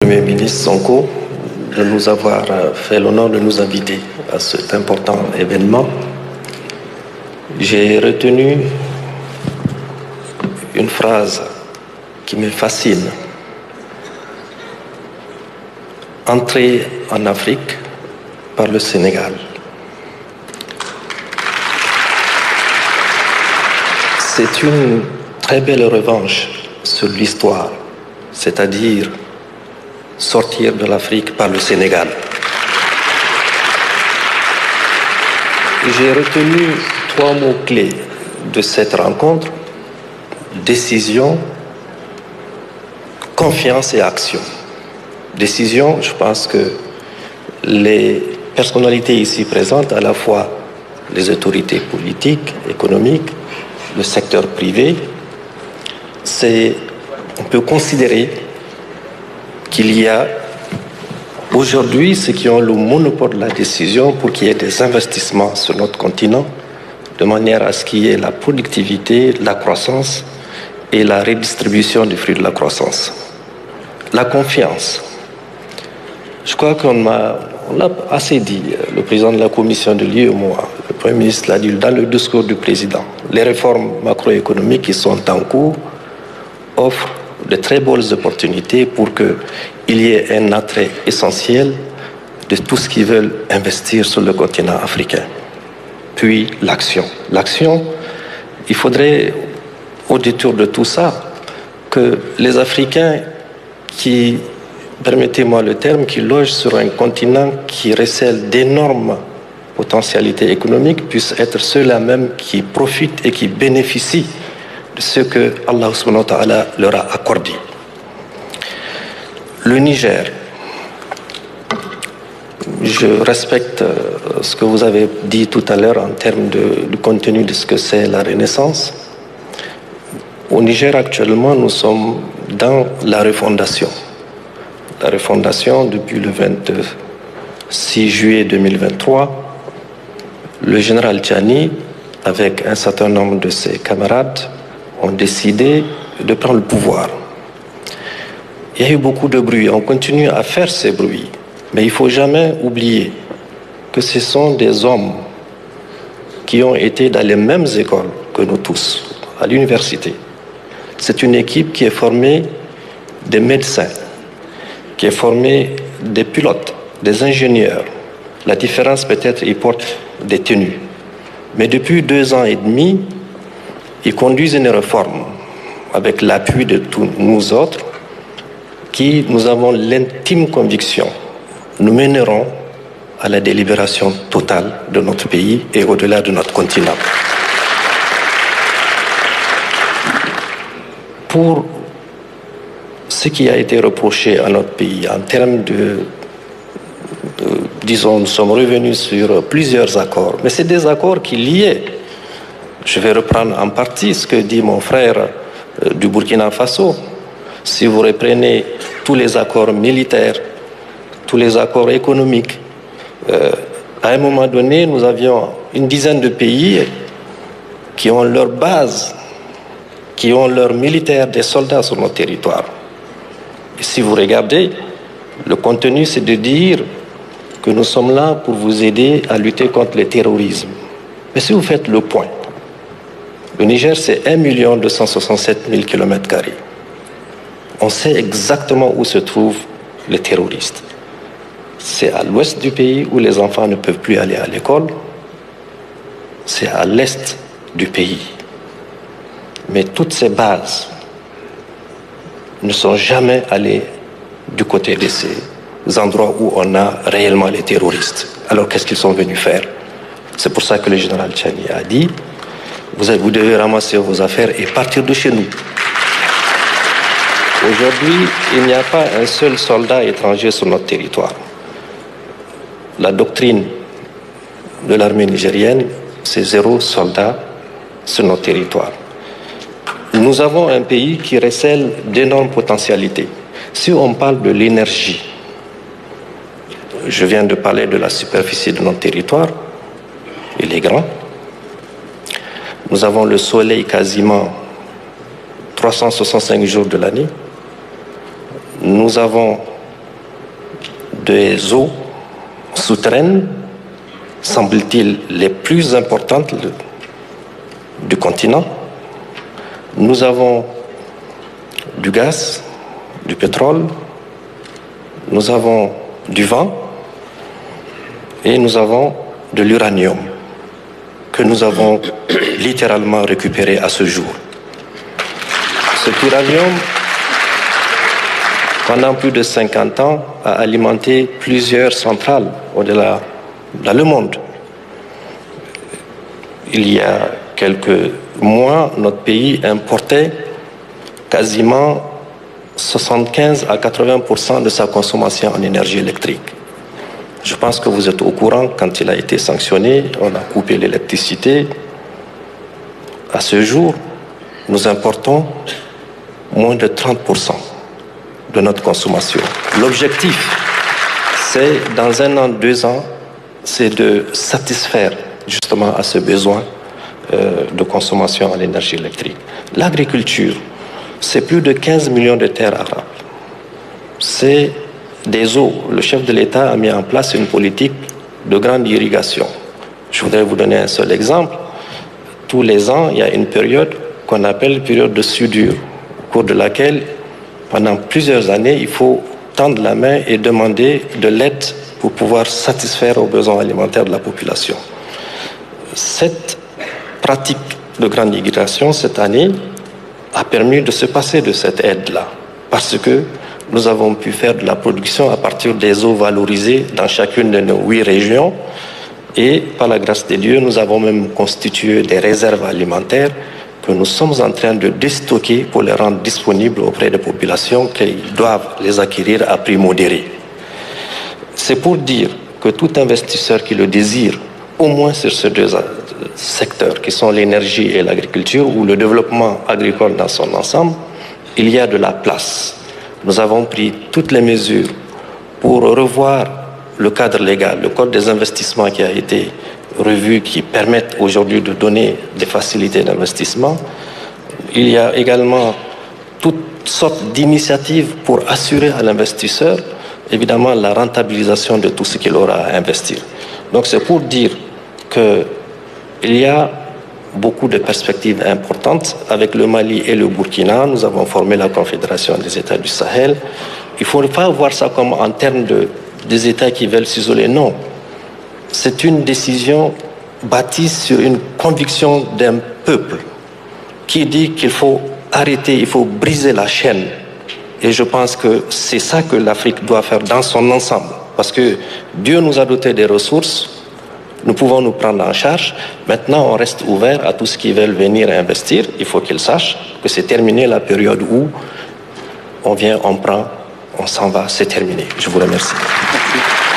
Premier ministre Sonko de nous avoir fait l'honneur de nous inviter à cet important événement. J'ai retenu une phrase qui me fascine. Entrer en Afrique par le Sénégal. C'est une très belle revanche sur l'histoire, c'est-à-dire sortir de l'Afrique par le Sénégal. J'ai retenu 3 mots-clés de cette rencontre: décision, confiance et action. Décision, je pense que les personnalités ici présentes, à la fois les autorités politiques, économiques, le secteur privé, on peut considérer qu'il y a aujourd'hui ceux qui ont le monopole de la décision pour qu'il y ait des investissements sur notre continent, de manière à ce qu'il y ait la productivité, la croissance et la redistribution du fruit de la croissance. La confiance. Je crois qu'on l'a assez dit, le président de la commission de l'UEMOA, le Premier ministre l'a dit dans le discours du président. Les réformes macroéconomiques qui sont en cours offrent de très bonnes opportunités pour qu'il y ait un attrait essentiel de tous ceux qui veulent investir sur le continent africain. Puis l'action. L'action, il faudrait, au détour de tout ça, que les Africains qui, permettez-moi le terme, qui logent sur un continent qui recèle d'énormes potentialités économiques puissent être ceux-là même qui profitent et qui bénéficient de ce que Allah subhanahu wa ta'ala leur a accordé. Le Niger, je respecte ce que vous avez dit tout à l'heure en termes du contenu de ce que c'est la Renaissance. Au Niger, actuellement, nous sommes dans la refondation. La refondation, depuis le 26 juillet 2023, le général Tchani, avec un certain nombre de ses camarades, ont décidé de prendre le pouvoir. Il y a eu beaucoup de bruit, on continue à faire ces bruits, mais il ne faut jamais oublier que ce sont des hommes qui ont été dans les mêmes écoles que nous tous, à l'université. C'est une équipe qui est formée de médecins, qui est formée des pilotes, des ingénieurs. La différence peut-être, ils portent des tenues. Mais depuis 2 ans et demi, ils conduisent une réforme avec l'appui de tous nous autres qui, nous avons l'intime conviction, nous mèneront à la délibération totale de notre pays et au-delà de notre continent. Pour ce qui a été reproché à notre pays en termes disons, nous sommes revenus sur plusieurs accords, mais c'est des accords qui liaient. Je vais reprendre en partie ce que dit mon frère du Burkina Faso. Si vous reprenez tous les accords militaires, tous les accords économiques, à un moment donné, nous avions une dizaine de pays qui ont leur base, qui ont leurs militaires, des soldats sur notre territoire. Et si vous regardez, le contenu, c'est de dire que nous sommes là pour vous aider à lutter contre le terrorisme. Mais si vous faites le point, le Niger, c'est 1 267 000 km². On sait exactement où se trouvent les terroristes. C'est à l'ouest du pays où les enfants ne peuvent plus aller à l'école. C'est à l'est du pays. Mais toutes ces bases ne sont jamais allées du côté de ces endroits où on a réellement les terroristes. Alors qu'est-ce qu'ils sont venus faire? C'est pour ça que le général Tchani a dit: vous devez ramasser vos affaires et partir de chez nous. Aujourd'hui, il n'y a pas un seul soldat étranger sur notre territoire. La doctrine de l'armée nigérienne, c'est 0 soldat sur notre territoire. Nous avons un pays qui recèle d'énormes potentialités. Si on parle de l'énergie, je viens de parler de la superficie de notre territoire, il est grand. Nous avons le soleil quasiment 365 jours de l'année. Nous avons des eaux souterraines, semble-t-il, les plus importantes du continent. Nous avons du gaz, du pétrole, nous avons du vent et nous avons de l'uranium que nous avons littéralement récupéré à ce jour. Cet uranium, pendant plus de 50 ans, a alimenté plusieurs centrales au-delà dans le monde. Il y a quelques mois, notre pays importait quasiment 75 à 80% de sa consommation en énergie électrique. Je pense que vous êtes au courant, quand il a été sanctionné, on a coupé l'électricité. À ce jour, nous importons moins de 30% de notre consommation. L'objectif, c'est dans 1 an, 2 ans, c'est de satisfaire justement à ce besoin de consommation en énergie électrique. L'agriculture, c'est plus de 15 millions de terres arables. C'est des eaux. Le chef de l'État a mis en place une politique de grande irrigation. Je voudrais vous donner un seul exemple. Tous les ans, il y a une période qu'on appelle période de soudure, au cours de laquelle, pendant plusieurs années, il faut tendre la main et demander de l'aide pour pouvoir satisfaire aux besoins alimentaires de la population. Cette pratique de grande irrigation, cette année, a permis de se passer de cette aide-là, parce que nous avons pu faire de la production à partir des eaux valorisées dans chacune de nos 8 régions, et par la grâce de Dieu, nous avons même constitué des réserves alimentaires que nous sommes en train de déstocker pour les rendre disponibles auprès des populations qui doivent les acquérir à prix modéré. C'est pour dire que tout investisseur qui le désire, au moins sur ces 2 secteurs qui sont l'énergie et l'agriculture, ou le développement agricole dans son ensemble, il y a de la place. Nous avons pris toutes les mesures pour revoir le cadre légal, le code des investissements qui a été revu, qui permettent aujourd'hui de donner des facilités d'investissement. Il y a également toutes sortes d'initiatives pour assurer à l'investisseur, évidemment, la rentabilisation de tout ce qu'il aura à investir. Donc c'est pour dire qu'il y a beaucoup de perspectives importantes. Avec le Mali et le Burkina, nous avons formé la Confédération des États du Sahel. Il ne faut pas voir ça comme en termes des États qui veulent s'isoler. Non. C'est une décision bâtie sur une conviction d'un peuple qui dit qu'il faut arrêter, il faut briser la chaîne. Et je pense que c'est ça que l'Afrique doit faire dans son ensemble. Parce que Dieu nous a doté des ressources, nous pouvons nous prendre en charge. Maintenant, on reste ouvert à tous ceux qui veulent venir investir. Il faut qu'ils sachent que c'est terminé la période où on vient, on prend, on s'en va, c'est terminé. Je vous remercie. Merci.